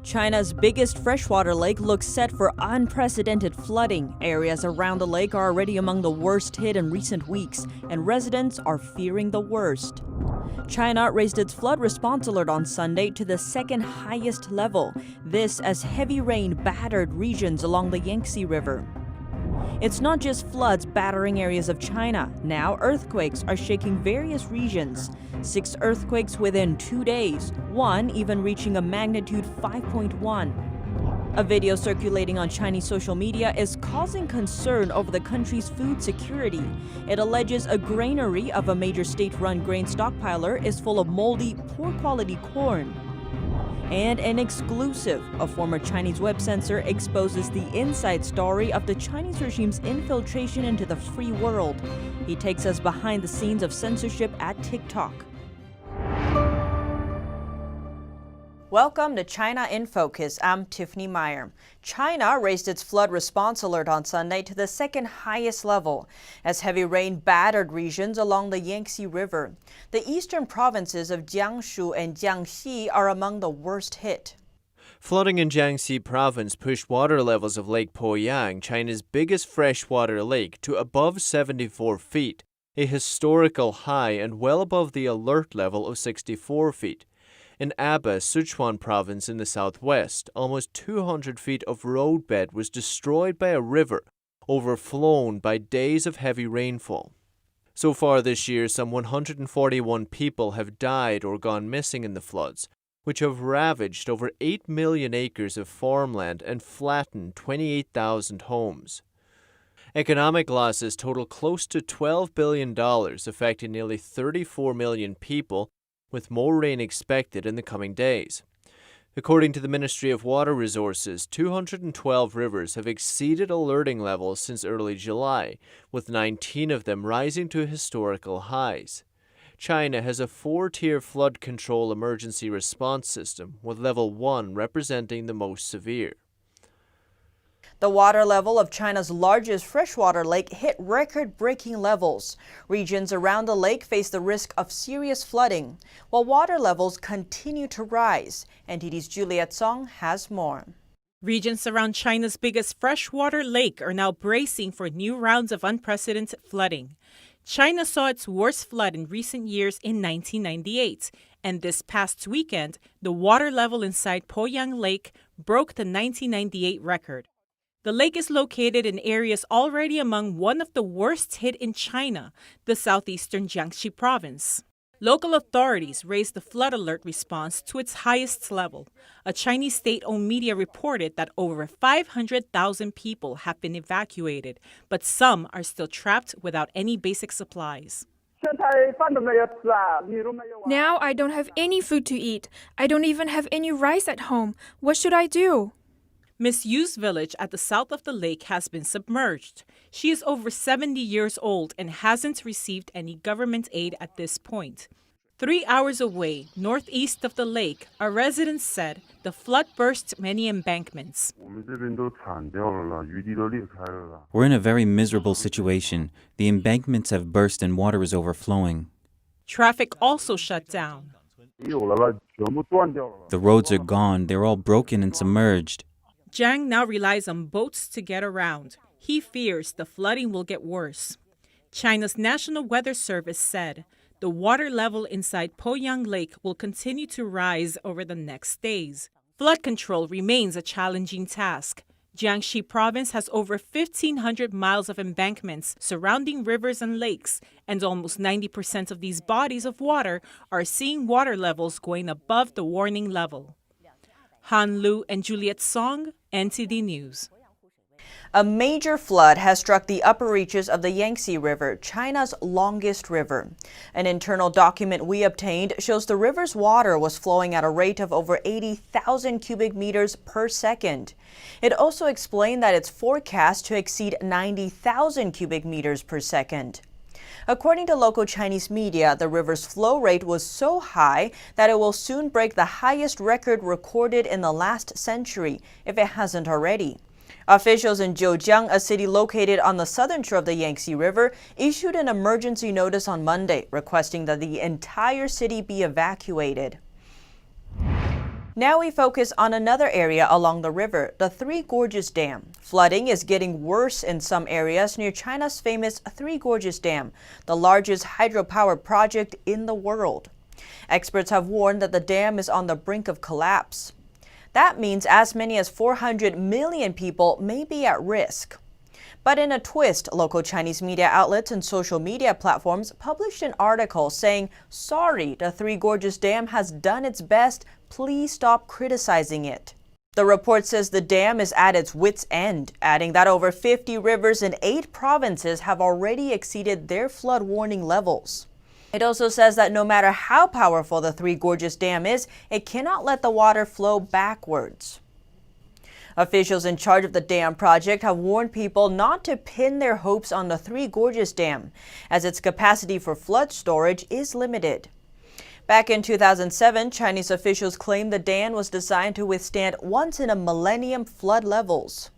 China's biggest freshwater lake looks set for unprecedented flooding. Areas around the lake are already among the worst hit in recent weeks, and residents are fearing the worst. China raised its flood response alert on Sunday to the second highest level. This as heavy rain battered regions along the Yangtze River. It's not just floods battering areas of China. Now earthquakes are shaking various regions. 6 earthquakes within 2 days, one even reaching a magnitude 5.1. A video circulating on Chinese social media is causing concern over the country's food security. It alleges a granary of a major state-run grain stockpiler is full of moldy, poor-quality corn. And an exclusive, a former Chinese web censor exposes the inside story of the Chinese regime's infiltration into the free world. He takes us behind the scenes of censorship at TikTok. Welcome to China in Focus. I'm Tiffany Meyer. China raised its flood response alert on Sunday to the second highest level as heavy rain battered regions along the Yangtze River. The eastern provinces of Jiangsu and Jiangxi are among the worst hit. Flooding in Jiangxi province pushed water levels of Lake Poyang, China's biggest freshwater lake, to above 74 feet, a historical high and well above the alert level of 64 feet. In Aba, Sichuan province in the southwest, almost 200 feet of roadbed was destroyed by a river, overflown by days of heavy rainfall. So far this year, some 141 people have died or gone missing in the floods, which have ravaged over 8 million acres of farmland and flattened 28,000 homes. Economic losses total close to $12 billion, affecting nearly 34 million people, with more rain expected in the coming days. According to the Ministry of Water Resources, 212 rivers have exceeded alerting levels since early July, with 19 of them rising to historical highs. China has a 4-tier flood control emergency response system, with level 1 representing the most severe. The water level of China's largest freshwater lake hit record-breaking levels. Regions around the lake face the risk of serious flooding, while water levels continue to rise. NTD's Juliet Song has more. Regions around China's biggest freshwater lake are now bracing for new rounds of unprecedented flooding. China saw its worst flood in recent years in 1998, and this past weekend, the water level inside Poyang Lake broke the 1998 record. The lake is located in areas already among one of the worst hit in China, the southeastern Jiangxi province. Local authorities raised the flood alert response to its highest level. A Chinese state-owned media reported that over 500,000 people have been evacuated, but some are still trapped without any basic supplies. Now I don't have any food to eat. I don't even have any rice at home. What should I do? Miss Yu's village at the south of the lake has been submerged. She is over 70 years old and hasn't received any government aid at this point. 3 hours away, northeast of the lake, a resident said the flood burst many embankments. We're in a very miserable situation. The embankments have burst and water is overflowing. Traffic also shut down. The roads are gone. They're all broken and submerged. Zhang now relies on boats to get around. He fears the flooding will get worse. China's National Weather Service said the water level inside Poyang Lake will continue to rise over the next days. Flood control remains a challenging task. Jiangxi province has over 1,500 miles of embankments surrounding rivers and lakes, and almost 90% of these bodies of water are seeing water levels going above the warning level. Han Lu and Juliet Song, NTD News. A major flood has struck the upper reaches of the Yangtze River, China's longest river. An internal document we obtained shows the river's water was flowing at a rate of over 80,000 cubic meters per second. It also explained that it's forecast to exceed 90,000 cubic meters per second. According to local Chinese media, the river's flow rate was so high that it will soon break the highest record recorded in the last century, if it hasn't already. Officials in Zhejiang, a city located on the southern shore of the Yangtze River, issued an emergency notice on Monday, requesting that the entire city be evacuated. Now we focus on another area along the river, the Three Gorges Dam. Flooding is getting worse in some areas near China's famous Three Gorges Dam, the largest hydropower project in the world. Experts have warned that the dam is on the brink of collapse. That means as many as 400 million people may be at risk. But in a twist, local Chinese media outlets and social media platforms published an article saying, "Sorry, the Three Gorges Dam has done its best. Please stop criticizing it." The report says the dam is at its wit's end, adding that over 50 rivers in 8 provinces have already exceeded their flood warning levels. It also says that no matter how powerful the Three Gorges Dam is, it cannot let the water flow backwards. Officials in charge of the dam project have warned people not to pin their hopes on the Three Gorges Dam, as its capacity for flood storage is limited. Back in 2007, Chinese officials claimed the dam was designed to withstand once-in-a-millennium flood levels.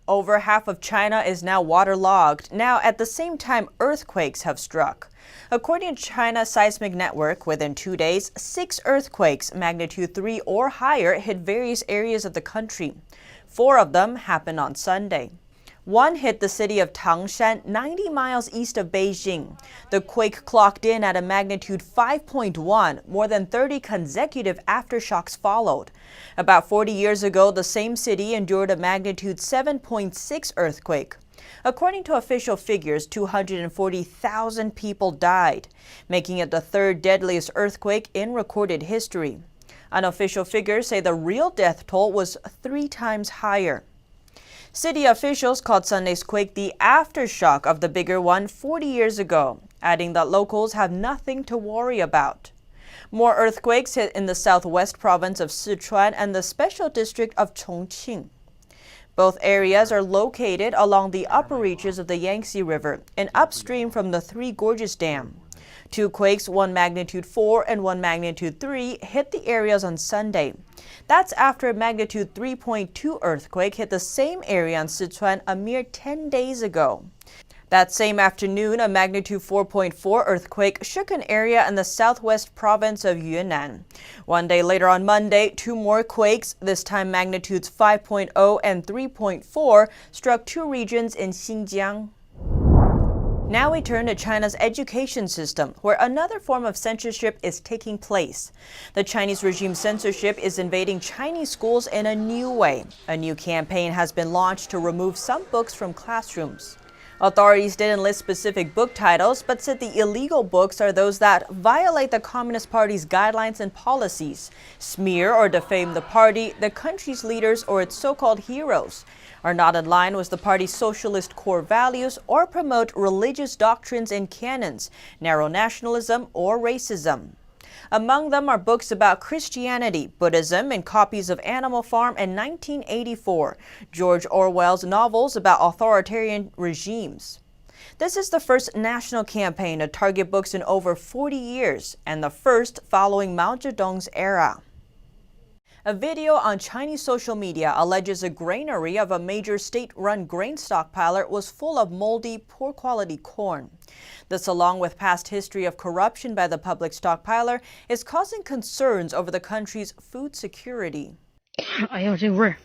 Over half of China is now waterlogged. Now, at the same time, earthquakes have struck. According to China's seismic network, within 2 days, 6 earthquakes, magnitude 3 or higher, hit various areas of the country. 4 of them happened on Sunday. One hit the city of Tangshan, 90 miles east of Beijing. The quake clocked in at a magnitude 5.1. More than 30 consecutive aftershocks followed. About 40 years ago, the same city endured a magnitude 7.6 earthquake. According to official figures, 240,000 people died, making it the 3rd deadliest earthquake in recorded history. Unofficial figures say the real death toll was 3 times higher. City officials called Sunday's quake the aftershock of the bigger one 40 years ago, adding that locals have nothing to worry about. More earthquakes hit in the southwest province of Sichuan and the special district of Chongqing. Both areas are located along the upper reaches of the Yangtze River and upstream from the Three Gorges Dam. 2 quakes, one magnitude 4 and one magnitude 3, hit the areas on Sunday. That's after a magnitude 3.2 earthquake hit the same area in Sichuan a mere 10 days ago. That same afternoon, a magnitude 4.4 earthquake shook an area in the southwest province of Yunnan. 1 day later on Monday, 2 more quakes, this time magnitudes 5.0 and 3.4, struck 2 regions in Xinjiang. Now we turn to China's education system, where another form of censorship is taking place. The Chinese regime censorship is invading Chinese schools in a new way. A new campaign has been launched to remove some books from classrooms. Authorities didn't list specific book titles, but said the illegal books are those that violate the Communist Party's guidelines and policies, smear or defame the party, the country's leaders, or its so-called heroes, are not in line with the party's socialist core values, or promote religious doctrines and canons, narrow nationalism, or racism. Among them are books about Christianity, Buddhism, and copies of Animal Farm and 1984, George Orwell's novels about authoritarian regimes. This is the first national campaign to target books in over 40 years, and the first following Mao Zedong's era. A video on Chinese social media alleges a granary of a major state-run grain stockpiler was full of moldy, poor-quality corn. This, along with past history of corruption by the public stockpiler, is causing concerns over the country's food security.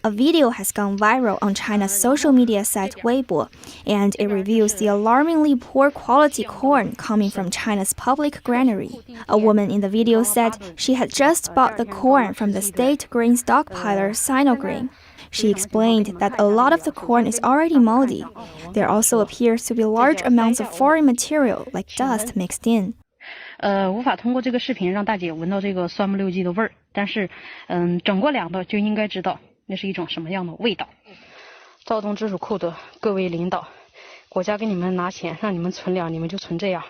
A video has gone viral on China's social media site Weibo, and it reveals the alarmingly poor quality corn coming from China's public granary. A woman in the video said she had just bought the corn from the state grain stockpiler Sinogreen. She explained that a lot of the corn is already moldy. There also appears to be large amounts of foreign material like dust mixed in. 无法通过这个视频让大姐闻到这个酸不溜叽的味儿，但是整过粮的就应该知道那是一种什么样的味道。躁动直属库的各位领导，国家给你们拿钱让你们存粮，你们就存这样。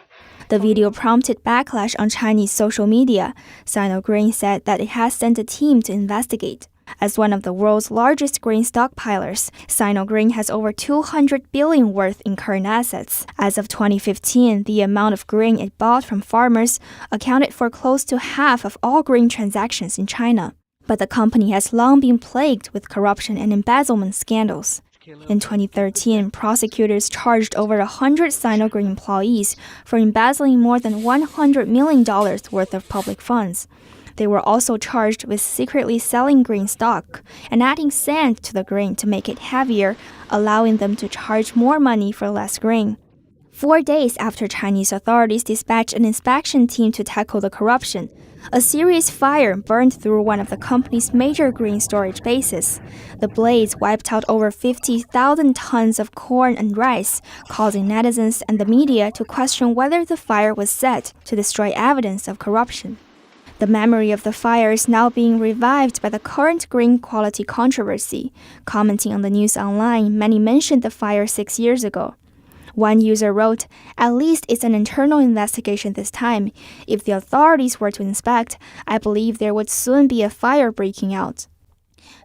The video prompted backlash on Chinese social media. Sinogreen said that it has sent a team to investigate. As one of the world's largest grain stockpilers, Sinogreen has over 200 billion worth in current assets. As of 2015, the amount of grain it bought from farmers accounted for close to half of all grain transactions in China. But the company has long been plagued with corruption and embezzlement scandals. In 2013, prosecutors charged over 100 Sinogreen employees for embezzling more than $100 million worth of public funds. They were also charged with secretly selling grain stock and adding sand to the grain to make it heavier, allowing them to charge more money for less grain. 4 days after Chinese authorities dispatched an inspection team to tackle the corruption, a serious fire burned through one of the company's major grain storage bases. The blaze wiped out over 50,000 tons of corn and rice, causing netizens and the media to question whether the fire was set to destroy evidence of corruption. The memory of the fire is now being revived by the current grain quality controversy. Commenting on the news online, many mentioned the fire 6 years ago. One user wrote, "At least it's an internal investigation this time. If the authorities were to inspect, I believe there would soon be a fire breaking out."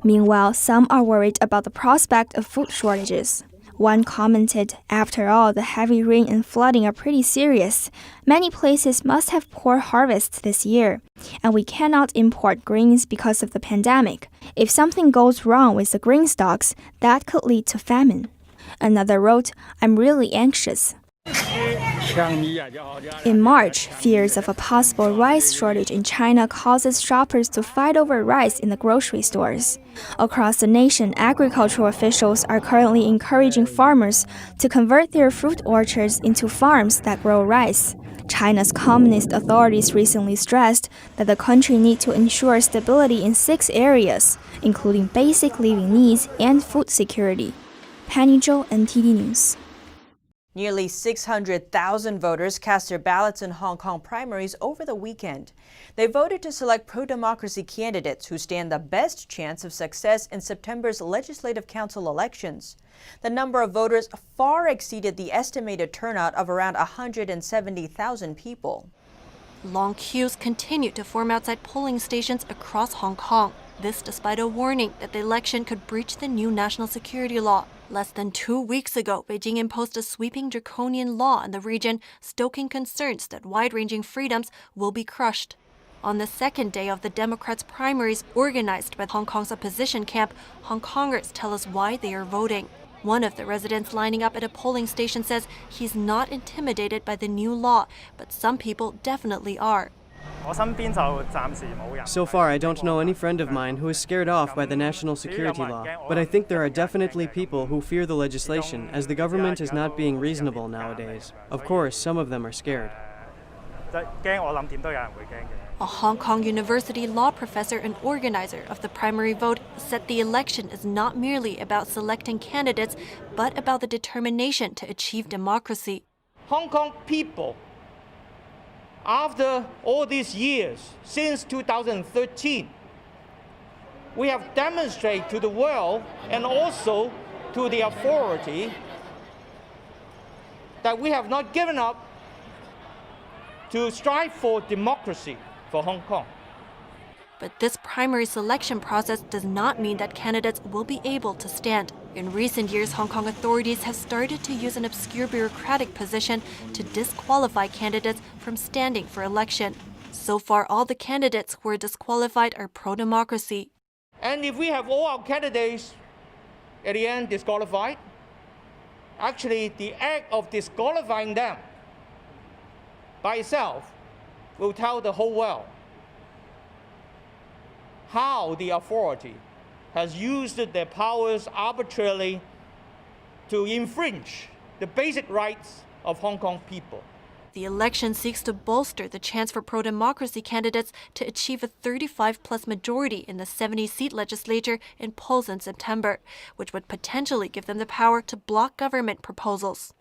Meanwhile, some are worried about the prospect of food shortages. One commented, "After all, the heavy rain and flooding are pretty serious. Many places must have poor harvests this year, and we cannot import grains because of the pandemic. If something goes wrong with the grain stocks, that could lead to famine." Another wrote, "I'm really anxious." In March, fears of a possible rice shortage in China causes shoppers to fight over rice in the grocery stores. Across the nation, agricultural officials are currently encouraging farmers to convert their fruit orchards into farms that grow rice. China's communist authorities recently stressed that the country needs to ensure stability in 6 areas, including basic living needs and food security. Penny Zhou, NTD News. Nearly 600,000 voters cast their ballots in Hong Kong primaries over the weekend. They voted to select pro-democracy candidates who stand the best chance of success in September's Legislative Council elections. The number of voters far exceeded the estimated turnout of around 170,000 people. Long queues continue to form outside polling stations across Hong Kong. This despite a warning that the election could breach the new national security law. Less than 2 weeks ago, Beijing imposed a sweeping draconian law in the region, stoking concerns that wide-ranging freedoms will be crushed. On the second day of the Democrats' primaries organized by Hong Kong's opposition camp, Hong Kongers tell us why they are voting. One of the residents lining up at a polling station says he's not intimidated by the new law, but some people definitely are. So far, I don't know any friend of mine who is scared off by the national security law, but I think there are definitely people who fear the legislation as the government is not being reasonable nowadays. Of course, some of them are scared. A Hong Kong University law professor and organizer of the primary vote said the election is not merely about selecting candidates, but about the determination to achieve democracy. Hong Kong people, after all these years, since 2013, we have demonstrated to the world and also to the authority that we have not given up to strive for democracy for Hong Kong. But this primary selection process does not mean that candidates will be able to stand. In recent years, Hong Kong authorities have started to use an obscure bureaucratic position to disqualify candidates from standing for election. So far, all the candidates who are disqualified are pro-democracy. And if we have all our candidates at the end disqualified, actually the act of disqualifying them by itself will tell the whole world how the authority has used their powers arbitrarily to infringe the basic rights of Hong Kong people. The election seeks to bolster the chance for pro-democracy candidates to achieve a 35-plus majority in the 70-seat legislature in polls in September, which would potentially give them the power to block government proposals.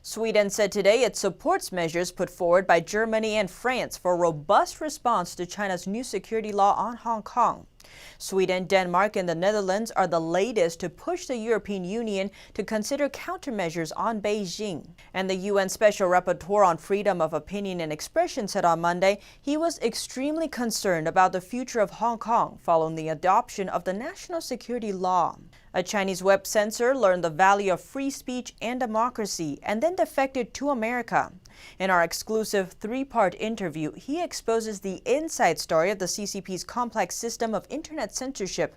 Sweden said today it supports measures put forward by Germany and France for a robust response to China's new security law on Hong Kong. Sweden, Denmark, and the Netherlands are the latest to push the European Union to consider countermeasures on Beijing. And the UN Special Rapporteur on Freedom of Opinion and Expression said on Monday he was extremely concerned about the future of Hong Kong following the adoption of the national security law. A Chinese web censor learned the value of free speech and democracy and then defected to America. In our exclusive 3-part interview, he exposes the inside story of the CCP's complex system of internet censorship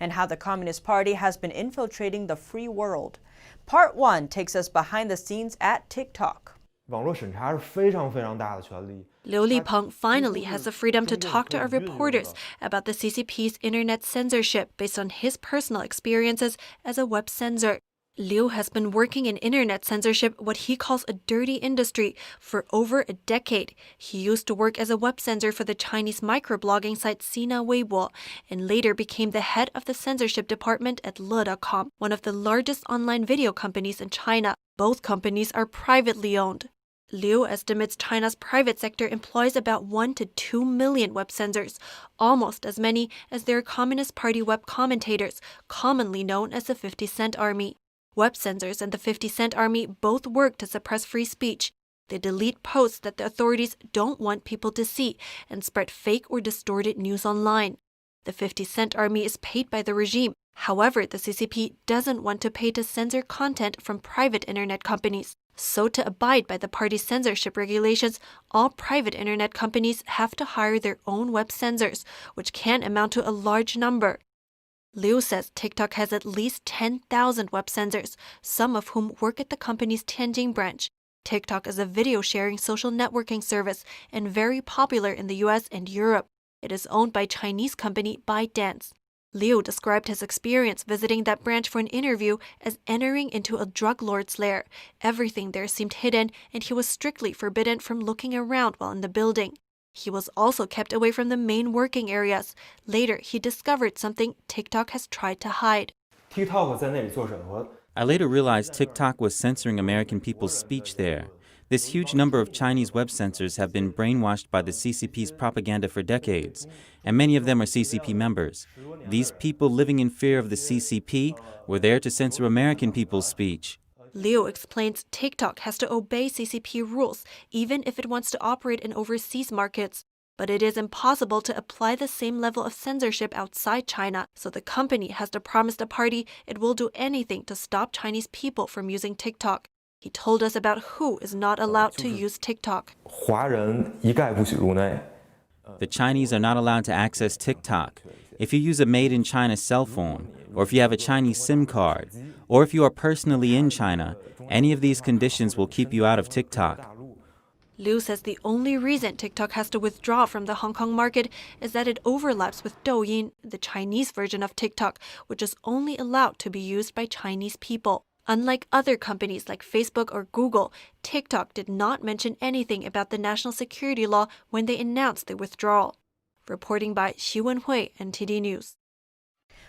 and how the Communist Party has been infiltrating the free world. Part 1 takes us behind the scenes at TikTok. 网络审查是非常大的权利。Liu Lipeng finally has the freedom to talk to our reporters about the CCP's internet censorship based on his personal experiences as a web censor. Liu has been working in internet censorship, what he calls a dirty industry, for over a decade. He used to work as a web censor for the Chinese microblogging site Sina Weibo, and later became the head of the censorship department at Le.com, one of the largest online video companies in China. Both companies are privately owned. Liu estimates China's private sector employs about 1 to 2 million web censors, almost as many as their Communist Party web commentators, commonly known as the 50 Cent Army. Web censors and the 50 Cent Army both work to suppress free speech. They delete posts that the authorities don't want people to see and spread fake or distorted news online. The 50 Cent Army is paid by the regime. However, the CCP doesn't want to pay to censor content from private internet companies. So to abide by the party's censorship regulations, all private internet companies have to hire their own web censors, which can amount to a large number. Liu says TikTok has at least 10,000 web censors, some of whom work at the company's Tianjin branch. TikTok is a video-sharing social networking service and very popular in the US and Europe. It is owned by Chinese company ByteDance. Liu described his experience visiting that branch for an interview as entering into a drug lord's lair. Everything there seemed hidden, and he was strictly forbidden from looking around while in the building. He was also kept away from the main working areas. Later, he discovered something TikTok has tried to hide. I later realized TikTok was censoring American people's speech there. This huge number of Chinese web censors have been brainwashed by the CCP's propaganda for decades, and many of them are CCP members. These people living in fear of the CCP were there to censor American people's speech. Liu explains TikTok has to obey CCP rules, even if it wants to operate in overseas markets. But it is impossible to apply the same level of censorship outside China, so the company has to promise the party it will do anything to stop Chinese people from using TikTok. He told us about who is not allowed to use TikTok. The Chinese are not allowed to access TikTok. If you use a made-in-China cell phone, or if you have a Chinese SIM card, or if you are personally in China, any of these conditions will keep you out of TikTok. Liu says the only reason TikTok has to withdraw from the Hong Kong market is that it overlaps with Douyin, the Chinese version of TikTok, which is only allowed to be used by Chinese people. Unlike other companies like Facebook or Google, TikTok did not mention anything about the national security law when they announced the withdrawal. Reporting by Xi Wenhui, NTD News.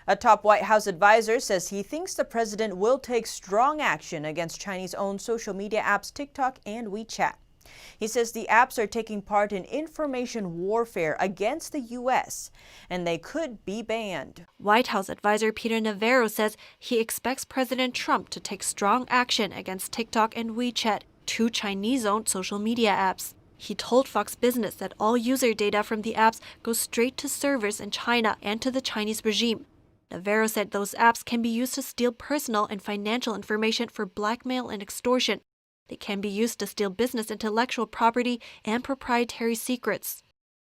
A top White House advisor says he thinks the president will take strong action against Chinese-owned social media apps TikTok and WeChat. He says the apps are taking part in information warfare against the U.S., and they could be banned. White House advisor Peter Navarro says he expects President Trump to take strong action against TikTok and WeChat, two Chinese-owned social media apps. He told Fox Business that all user data from the apps goes straight to servers in China and to the Chinese regime. Navarro said those apps can be used to steal personal and financial information for blackmail and extortion. They can be used to steal business intellectual property and proprietary secrets.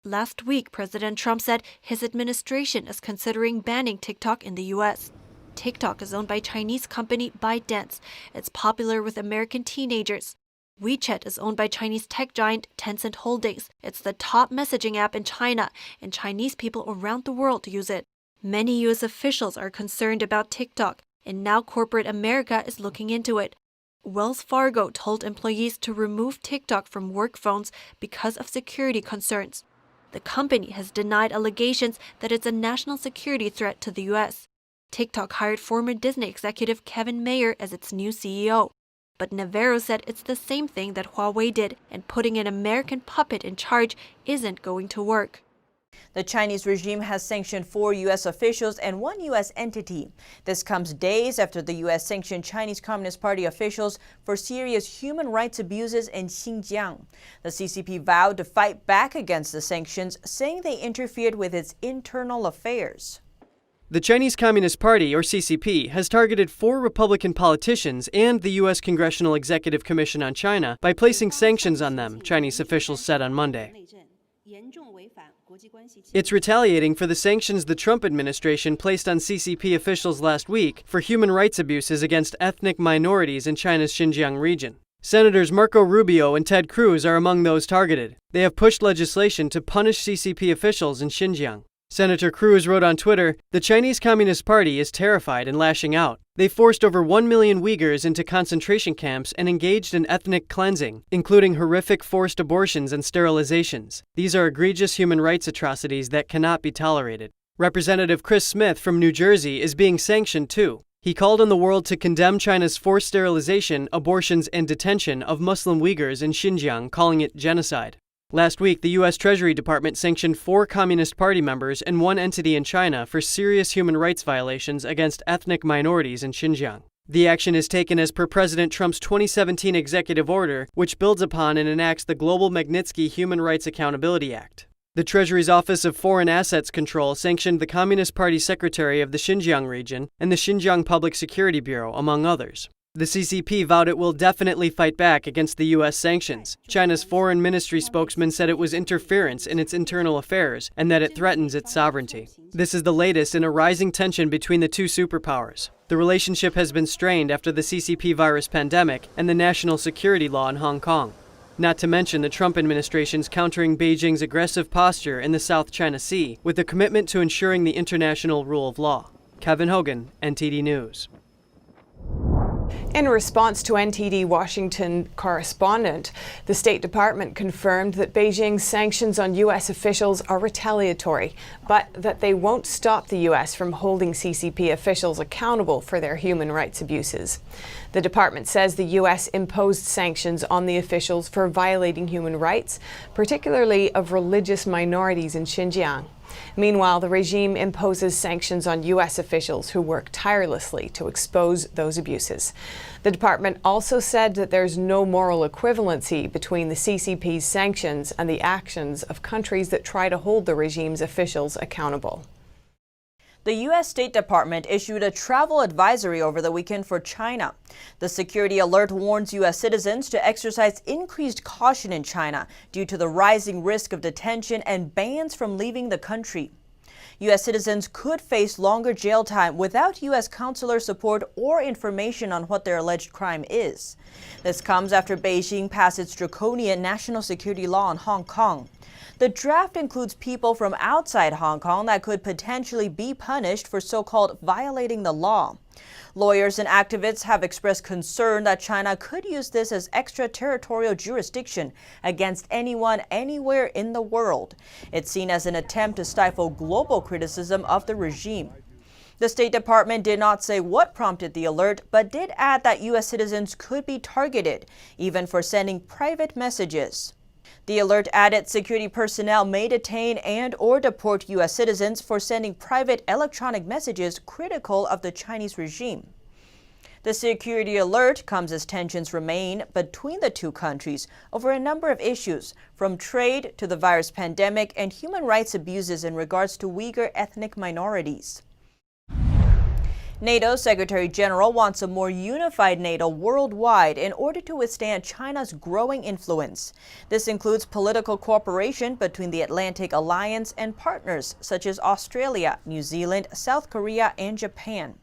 Last week, President Trump said his administration is considering banning TikTok in the U.S. TikTok is owned by Chinese company ByteDance. It's popular with American teenagers. WeChat is owned by Chinese tech giant Tencent Holdings. It's the top messaging app in China, and Chinese people around the world use it. Many U.S. officials are concerned about TikTok, and now corporate America is looking into it. Wells Fargo told employees to remove TikTok from work phones because of security concerns. The company has denied allegations that it's a national security threat to the U.S. TikTok hired former Disney executive Kevin Mayer as its new CEO. But Navarro said it's the same thing that Huawei did, and putting an American puppet in charge isn't going to work. The Chinese regime has sanctioned 4 U.S. officials and 1 U.S. entity. This comes days after the U.S. sanctioned Chinese Communist Party officials for serious human rights abuses in Xinjiang. The CCP vowed to fight back against the sanctions, saying they interfered with its internal affairs. The Chinese Communist Party, or CCP, has targeted 4 Republican politicians and the U.S. Congressional Executive Commission on China by placing sanctions on them, Chinese officials said on Monday. It's retaliating for the sanctions the Trump administration placed on CCP officials last week for human rights abuses against ethnic minorities in China's Xinjiang region. Senators Marco Rubio and Ted Cruz are among those targeted. They have pushed legislation to punish CCP officials in Xinjiang. Senator Cruz wrote on Twitter, "The Chinese Communist Party is terrified and lashing out. They forced over 1 million Uyghurs into concentration camps and engaged in ethnic cleansing, including horrific forced abortions and sterilizations. These are egregious human rights atrocities that cannot be tolerated." Representative Chris Smith from New Jersey is being sanctioned too. He called on the world to condemn China's forced sterilization, abortions, and detention of Muslim Uyghurs in Xinjiang, calling it genocide. Last week, the U.S. Treasury Department sanctioned 4 Communist Party members and 1 entity in China for serious human rights violations against ethnic minorities in Xinjiang. The action is taken as per President Trump's 2017 executive order, which builds upon and enacts the Global Magnitsky Human Rights Accountability Act. The Treasury's Office of Foreign Assets Control sanctioned the Communist Party Secretary of the Xinjiang region and the Xinjiang Public Security Bureau, among others. The CCP vowed it will definitely fight back against the U.S. sanctions. China's foreign ministry spokesman said it was interference in its internal affairs and that it threatens its sovereignty. This is the latest in a rising tension between the two superpowers. The relationship has been strained after the CCP virus pandemic and the national security law in Hong Kong. Not to mention the Trump administration's countering Beijing's aggressive posture in the South China Sea with a commitment to ensuring the international rule of law. Kevin Hogan, NTD News. In response to NTD Washington correspondent, the State Department confirmed that Beijing's sanctions on U.S. officials are retaliatory, but that they won't stop the U.S. from holding CCP officials accountable for their human rights abuses. The department says the U.S. imposed sanctions on the officials for violating human rights, particularly of religious minorities in Xinjiang. Meanwhile, the regime imposes sanctions on U.S. officials who work tirelessly to expose those abuses. The department also said that there's no moral equivalency between the CCP's sanctions and the actions of countries that try to hold the regime's officials accountable. The U.S. State Department issued a travel advisory over the weekend for China. The security alert warns U.S. citizens to exercise increased caution in China due to the rising risk of detention and bans from leaving the country. U.S. citizens could face longer jail time without U.S. consular support or information on what their alleged crime is. This comes after Beijing passed its draconian national security law in Hong Kong. The draft includes people from outside Hong Kong that could potentially be punished for so-called violating the law. Lawyers and activists have expressed concern that China could use this as extraterritorial jurisdiction against anyone anywhere in the world. It's seen as an attempt to stifle global criticism of the regime. The State Department did not say what prompted the alert, but did add that U.S. citizens could be targeted, even for sending private messages. The alert added security personnel may detain and/or deport U.S. citizens for sending private electronic messages critical of the Chinese regime. The security alert comes as tensions remain between the two countries over a number of issues, from trade to the virus pandemic and human rights abuses in regards to Uyghur ethnic minorities. NATO Secretary General wants a more unified NATO worldwide in order to withstand China's growing influence. This includes political cooperation between the Atlantic Alliance and partners such as Australia, New Zealand, South Korea, and Japan.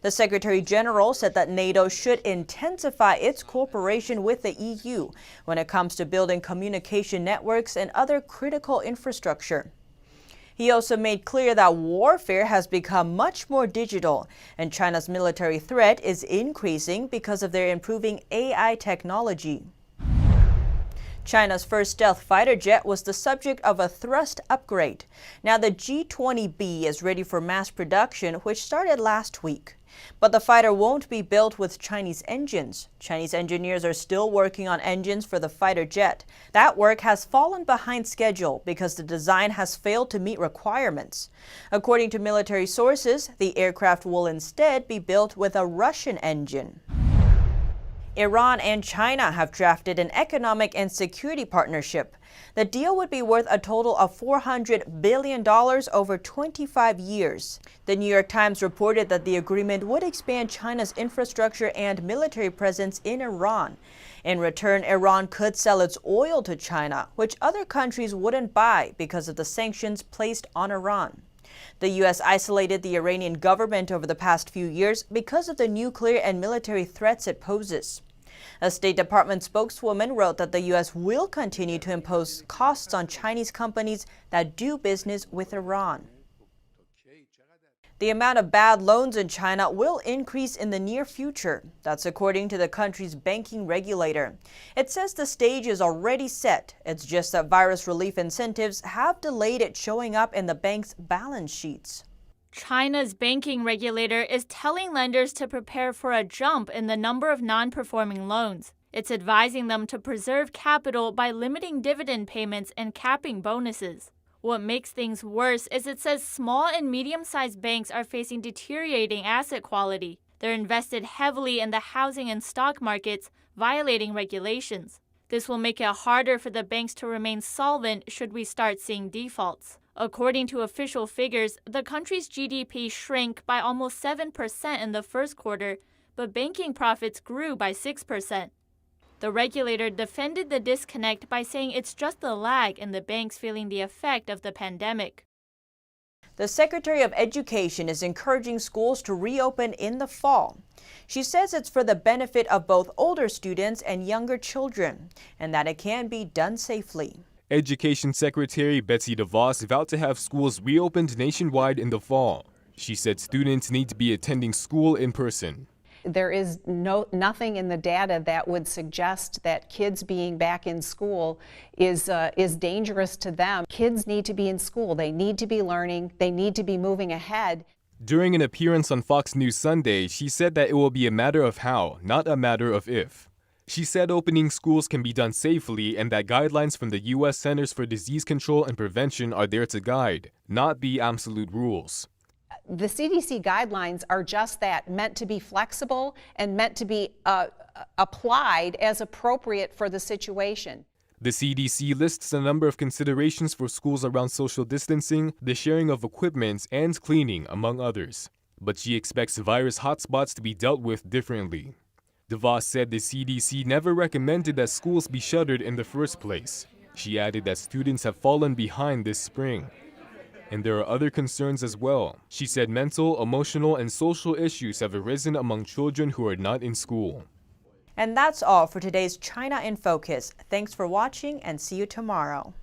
The Secretary General said that NATO should intensify its cooperation with the EU when it comes to building communication networks and other critical infrastructure. He also made clear that warfare has become much more digital, and China's military threat is increasing because of their improving AI technology. China's first stealth fighter jet was the subject of a thrust upgrade. Now the G-20B is ready for mass production, which started last week. But the fighter won't be built with Chinese engines. Chinese engineers are still working on engines for the fighter jet. That work has fallen behind schedule because the design has failed to meet requirements. According to military sources, the aircraft will instead be built with a Russian engine. Iran and China have drafted an economic and security partnership. The deal would be worth a total of $400 billion over 25 years. The New York Times reported that the agreement would expand China's infrastructure and military presence in Iran. In return, Iran could sell its oil to China, which other countries wouldn't buy because of the sanctions placed on Iran. The U.S. isolated the Iranian government over the past few years because of the nuclear and military threats it poses. A State Department spokeswoman wrote that the U.S. will continue to impose costs on Chinese companies that do business with Iran. The amount of bad loans in China will increase in the near future. That's according to the country's banking regulator. It says the stage is already set. It's just that virus relief incentives have delayed it showing up in the bank's balance sheets. China's banking regulator is telling lenders to prepare for a jump in the number of non-performing loans. It's advising them to preserve capital by limiting dividend payments and capping bonuses. What makes things worse is it says small and medium-sized banks are facing deteriorating asset quality. They're invested heavily in the housing and stock markets, violating regulations. This will make it harder for the banks to remain solvent should we start seeing defaults. According to official figures, the country's GDP shrank by almost 7% in the first quarter, but banking profits grew by 6%. The regulator defended the disconnect by saying it's just a lag in the banks feeling the effect of the pandemic. The Secretary of Education is encouraging schools to reopen in the fall. She says it's for the benefit of both older students and younger children, and that it can be done safely. Education Secretary Betsy DeVos vowed to have schools reopened nationwide in the fall. She said students need to be attending school in person. There is nothing in the data that would suggest that kids being back in school is dangerous to them. Kids need to be in school. They need to be learning. They need to be moving ahead. During an appearance on Fox News Sunday, she said that it will be a matter of how, not a matter of if. She said opening schools can be done safely and that guidelines from the U.S. Centers for Disease Control and Prevention are there to guide, not be absolute rules. The CDC guidelines are just that, meant to be flexible and meant to be applied as appropriate for the situation. The CDC lists a number of considerations for schools around social distancing, the sharing of equipment, and cleaning, among others. But she expects virus hotspots to be dealt with differently. DeVos said the CDC never recommended that schools be shuttered in the first place. She added that students have fallen behind this spring. And there are other concerns as well. She said mental, emotional, and social issues have arisen among children who are not in school. And that's all for today's China in Focus. Thanks for watching and see you tomorrow.